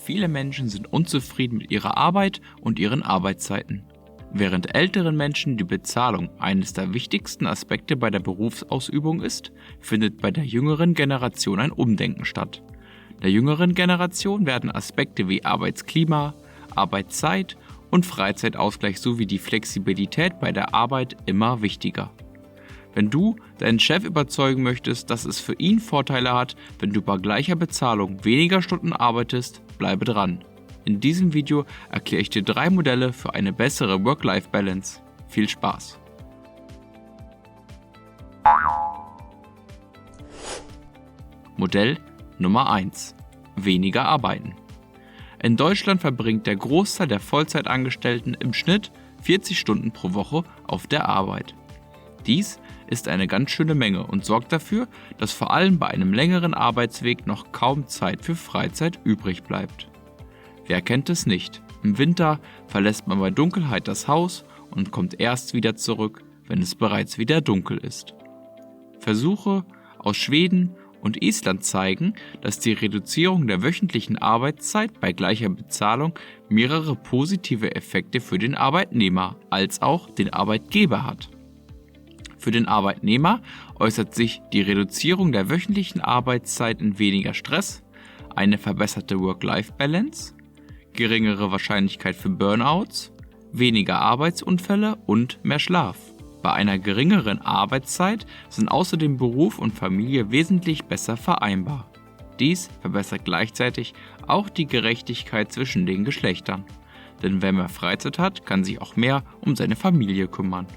viele Menschen sind unzufrieden mit ihrer Arbeit und ihren Arbeitszeiten. Während älteren Menschen die Bezahlung eines der wichtigsten Aspekte bei der Berufsausübung ist, findet bei der jüngeren Generation ein Umdenken statt. Der jüngeren Generation werden Aspekte wie Arbeitsklima, Arbeitszeit und Freizeitausgleich sowie die Flexibilität bei der Arbeit immer wichtiger. Wenn du deinen Chef überzeugen möchtest, dass es für ihn Vorteile hat, wenn du bei gleicher Bezahlung weniger Stunden arbeitest, bleibe dran. In diesem Video erkläre ich dir 3 Modelle für eine bessere Work-Life-Balance. Viel Spaß! Modell Nummer 1: Weniger arbeiten. In Deutschland verbringt der Großteil der Vollzeitangestellten im Schnitt 40 Stunden pro Woche auf der Arbeit. Dies ist eine ganz schöne Menge und sorgt dafür, dass vor allem bei einem längeren Arbeitsweg noch kaum Zeit für Freizeit übrig bleibt. Wer kennt es nicht? Im Winter verlässt man bei Dunkelheit das Haus und kommt erst wieder zurück, wenn es bereits wieder dunkel ist. Versuche aus Schweden und Island zeigen, dass die Reduzierung der wöchentlichen Arbeitszeit bei gleicher Bezahlung mehrere positive Effekte für den Arbeitnehmer als auch den Arbeitgeber hat. Für den Arbeitnehmer äußert sich die Reduzierung der wöchentlichen Arbeitszeit in weniger Stress, eine verbesserte Work-Life-Balance, geringere Wahrscheinlichkeit für Burnouts, weniger Arbeitsunfälle und mehr Schlaf. Bei einer geringeren Arbeitszeit sind außerdem Beruf und Familie wesentlich besser vereinbar. Dies verbessert gleichzeitig auch die Gerechtigkeit zwischen den Geschlechtern. Denn wer mehr Freizeit hat, kann sich auch mehr um seine Familie kümmern.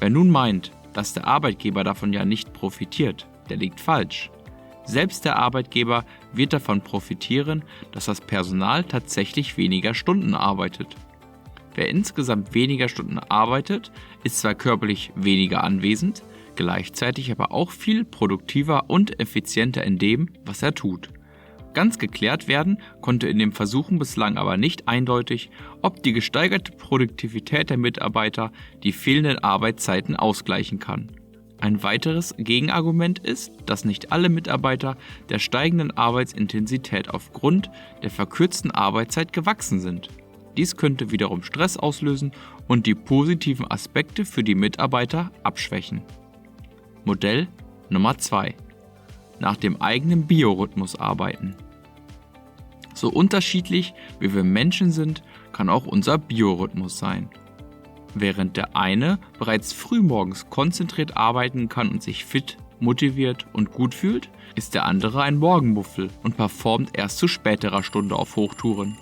Wer nun meint, dass der Arbeitgeber davon ja nicht profitiert, der liegt falsch. Selbst der Arbeitgeber wird davon profitieren, dass das Personal tatsächlich weniger Stunden arbeitet. Wer insgesamt weniger Stunden arbeitet, ist zwar körperlich weniger anwesend, gleichzeitig aber auch viel produktiver und effizienter in dem, was er tut. Ganz geklärt werden konnte in den Versuchen bislang aber nicht eindeutig, ob die gesteigerte Produktivität der Mitarbeiter die fehlenden Arbeitszeiten ausgleichen kann. Ein weiteres Gegenargument ist, dass nicht alle Mitarbeiter der steigenden Arbeitsintensität aufgrund der verkürzten Arbeitszeit gewachsen sind. Dies könnte wiederum Stress auslösen und die positiven Aspekte für die Mitarbeiter abschwächen. Modell Nummer 2: Nach dem eigenen Biorhythmus arbeiten. So unterschiedlich wie wir Menschen sind, kann auch unser Biorhythmus sein. Während der eine bereits frühmorgens konzentriert arbeiten kann und sich fit, motiviert und gut fühlt, ist der andere ein Morgenmuffel und performt erst zu späterer Stunde auf Hochtouren.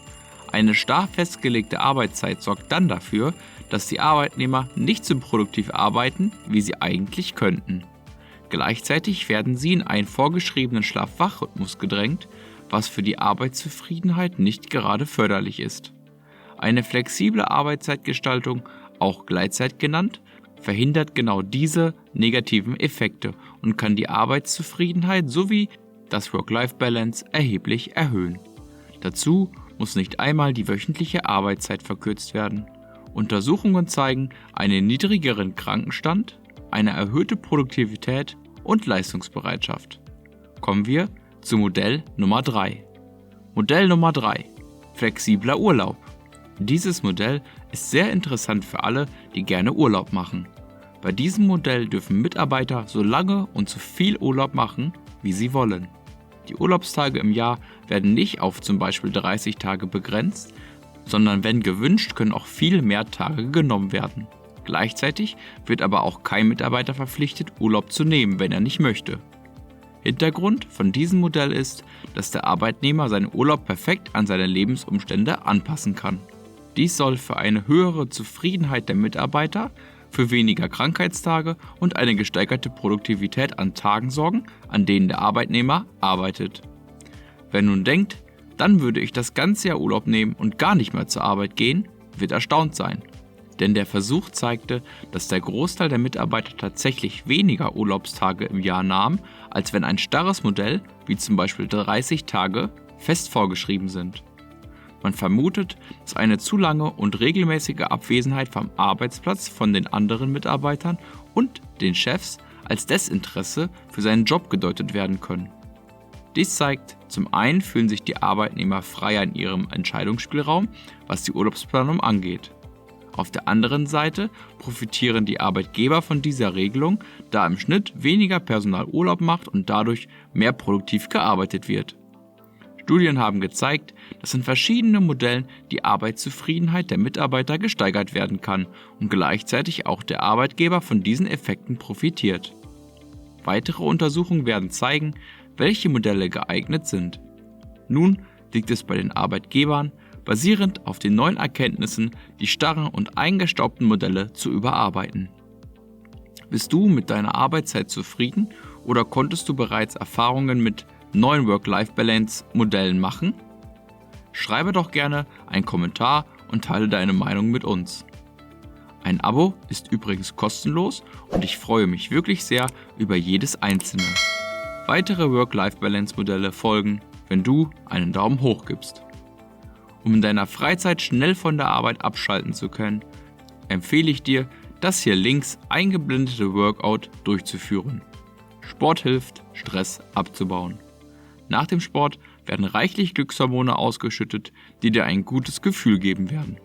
Eine starr festgelegte Arbeitszeit sorgt dann dafür, dass die Arbeitnehmer nicht so produktiv arbeiten, wie sie eigentlich könnten. Gleichzeitig werden sie in einen vorgeschriebenen Schlaf-Wach-Rhythmus gedrängt, was für die Arbeitszufriedenheit nicht gerade förderlich ist. Eine flexible Arbeitszeitgestaltung, auch Gleitzeit genannt, verhindert genau diese negativen Effekte und kann die Arbeitszufriedenheit sowie das Work-Life-Balance erheblich erhöhen. Dazu muss nicht einmal die wöchentliche Arbeitszeit verkürzt werden. Untersuchungen zeigen einen niedrigeren Krankenstand, eine erhöhte Produktivität und Leistungsbereitschaft. Kommen wir zu Modell Nummer 3. Modell Nummer 3: Flexibler Urlaub. Dieses Modell ist sehr interessant für alle, die gerne Urlaub machen. Bei diesem Modell dürfen Mitarbeiter so lange und so viel Urlaub machen, wie sie wollen. Die Urlaubstage im Jahr werden nicht auf zum Beispiel 30 Tage begrenzt, sondern wenn gewünscht, können auch viel mehr Tage genommen werden. Gleichzeitig wird aber auch kein Mitarbeiter verpflichtet, Urlaub zu nehmen, wenn er nicht möchte. Hintergrund von diesem Modell ist, dass der Arbeitnehmer seinen Urlaub perfekt an seine Lebensumstände anpassen kann. Dies soll für eine höhere Zufriedenheit der Mitarbeiter, für weniger Krankheitstage und eine gesteigerte Produktivität an Tagen sorgen, an denen der Arbeitnehmer arbeitet. Wer nun denkt, dann würde ich das ganze Jahr Urlaub nehmen und gar nicht mehr zur Arbeit gehen, wird erstaunt sein. Denn der Versuch zeigte, dass der Großteil der Mitarbeiter tatsächlich weniger Urlaubstage im Jahr nahm, als wenn ein starres Modell, wie zum Beispiel 30 Tage, fest vorgeschrieben sind. Man vermutet, dass eine zu lange und regelmäßige Abwesenheit vom Arbeitsplatz von den anderen Mitarbeitern und den Chefs als Desinteresse für seinen Job gedeutet werden können. Dies zeigt, zum einen fühlen sich die Arbeitnehmer freier in ihrem Entscheidungsspielraum, was die Urlaubsplanung angeht. Auf der anderen Seite profitieren die Arbeitgeber von dieser Regelung, da im Schnitt weniger Personal Urlaub macht und dadurch mehr produktiv gearbeitet wird. Studien haben gezeigt, dass in verschiedenen Modellen die Arbeitszufriedenheit der Mitarbeiter gesteigert werden kann und gleichzeitig auch der Arbeitgeber von diesen Effekten profitiert. Weitere Untersuchungen werden zeigen, welche Modelle geeignet sind. Nun liegt es bei den Arbeitgebern, basierend auf den neuen Erkenntnissen die starren und eingestaubten Modelle zu überarbeiten. Bist du mit deiner Arbeitszeit zufrieden oder konntest du bereits Erfahrungen mit neuen Work-Life-Balance-Modellen machen? Schreibe doch gerne einen Kommentar und teile deine Meinung mit uns. Ein Abo ist übrigens kostenlos und ich freue mich wirklich sehr über jedes einzelne. Weitere Work-Life-Balance-Modelle folgen, wenn du einen Daumen hoch gibst. Um in deiner Freizeit schnell von der Arbeit abschalten zu können, empfehle ich dir, das hier links eingeblendete Workout durchzuführen. Sport hilft, Stress abzubauen. Nach dem Sport werden reichlich Glückshormone ausgeschüttet, die dir ein gutes Gefühl geben werden.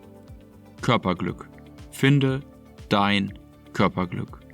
Körperglück. Finde dein Körperglück.